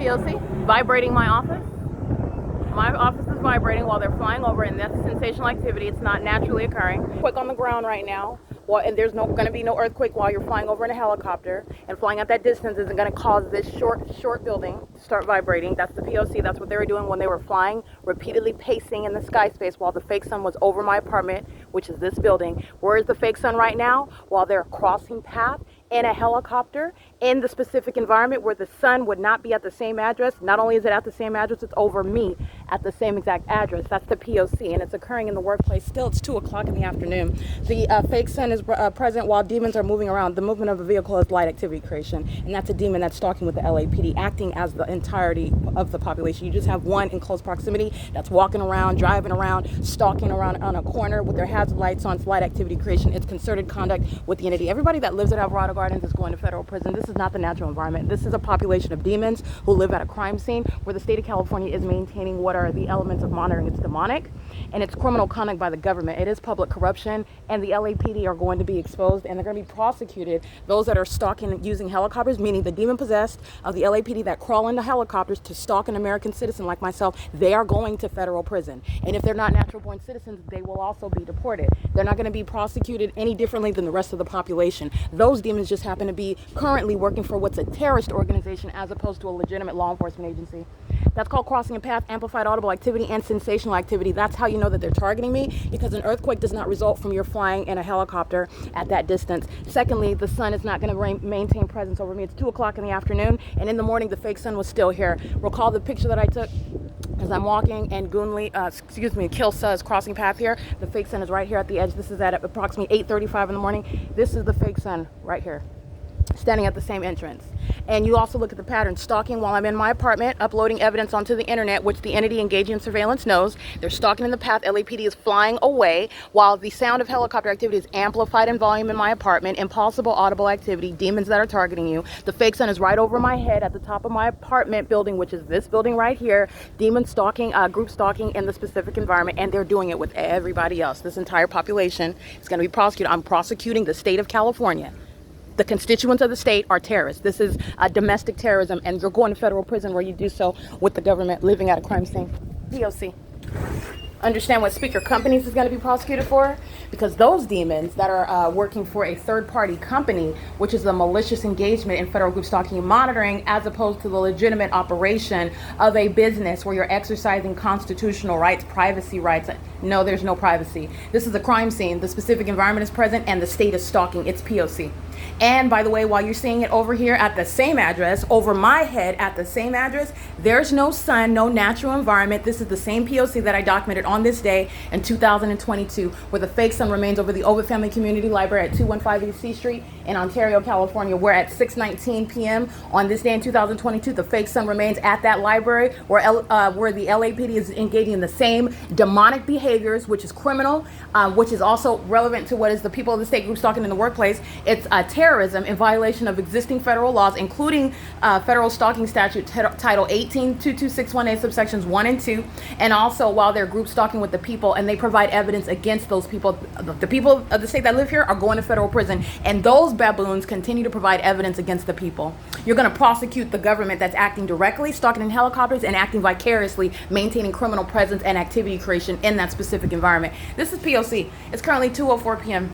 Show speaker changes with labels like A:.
A: P.O.C. Vibrating my office. My office is vibrating while they're flying over, and that's sensational activity. It's not naturally occurring. Quick on the ground right now. Well, and there's going to be no earthquake while you're flying over in a helicopter, and flying at that distance isn't going to cause this short building to start vibrating. That's the P.O.C. That's what they were doing when they were flying, repeatedly pacing in the sky space while the fake sun was over my apartment, which is this building. Where is the fake sun right now? While they're crossing path in a helicopter in the specific environment where the sun would not be at the same address. Not only is it at the same address, it's over me at the same exact address. That's the P.O.C. and it's occurring in the workplace. Still, it's 2 o'clock in the afternoon. The fake sun is present while demons are moving around. The movement of a vehicle is light activity creation, and that's a demon that's stalking with the LAPD, acting as the entirety of the population. You just have one in close proximity that's walking around, driving around, stalking around on a corner with their hazard lights on. It's light activity creation. It's concerted conduct with the entity. Everybody that lives at Alvarado Gardens is going to federal prison. This is not the natural environment. This is a population of demons who live at a crime scene where the state of California is maintaining what are the elements of monitoring. It's demonic and it's criminal conduct by the government. It is public corruption, and the LAPD are going to be exposed and they're going to be prosecuted. Those that are stalking using helicopters, meaning the demon possessed of the LAPD that crawl into helicopters to stalk an American citizen like myself, they are going to federal prison. And if they're not natural born citizens, they will also be deported. They're not going to be prosecuted any differently than the rest of the population. Those demons just happen to be currently working for what's a terrorist organization as opposed to a legitimate law enforcement agency. That's called crossing a path, amplified audible activity, and sensational activity. That's how you know that they're targeting me, because an earthquake does not result from your flying in a helicopter at that distance. Secondly, the sun is not going to maintain presence over me. It's 2 o'clock in the afternoon, and in the morning, the fake sun was still here. Recall the picture that I took as I'm walking, and Kilsa is crossing path here. The fake sun is right here at the edge. This is at approximately 8:35 in the morning. This is the fake sun right here, standing at the same entrance. And you also look at the pattern, stalking while I'm in my apartment, uploading evidence onto the internet, which the entity engaging in surveillance knows. They're stalking in the path. LAPD is flying away while the sound of helicopter activity is amplified in volume in my apartment. Impossible audible activity, demons that are targeting you. The fake sun is right over my head at the top of my apartment building, which is this building right here. Demon stalking, group stalking in the specific environment, and they're doing it with everybody else. This entire population is going to be prosecuted. I'm prosecuting the state of California. The constituents of the state are terrorists. This is domestic terrorism, and you're going to federal prison where you do so with the government living at a crime scene. P.O.C. Understand what speaker companies is going to be prosecuted for? Because those demons that are working for a third-party company, which is a malicious engagement in federal group stalking and monitoring, as opposed to the legitimate operation of a business where you're exercising constitutional rights, privacy rights. No, there's no privacy. This is a crime scene. The specific environment is present, and the state is stalking. It's P.O.C. And by the way, while you're seeing it over here at the same address, over my head at the same address, there's no sun, no natural environment. This is the same P.O.C. that I documented on this day in 2022, where the fake sun remains over the Ovid Family Community Library at 215 East C Street in Ontario, California, where at 6:19 p.m. on this day in 2022, the fake sun remains at that library where the LAPD is engaging in the same demonic behaviors, which is criminal, which is also relevant to what is the people of the state group stalking in the workplace. It's terrorism in violation of existing federal laws, including federal stalking statute title 18-22618 subsections 1 and 2, and also while they're group stalking with the people and they provide evidence against those people. The people of the state that live here are going to federal prison, and those baboons continue to provide evidence against the people. You're going to prosecute the government that's acting directly, stalking in helicopters, and acting vicariously, maintaining criminal presence and activity creation in that specific environment. This is P.O.C. It's currently 2:04 p.m.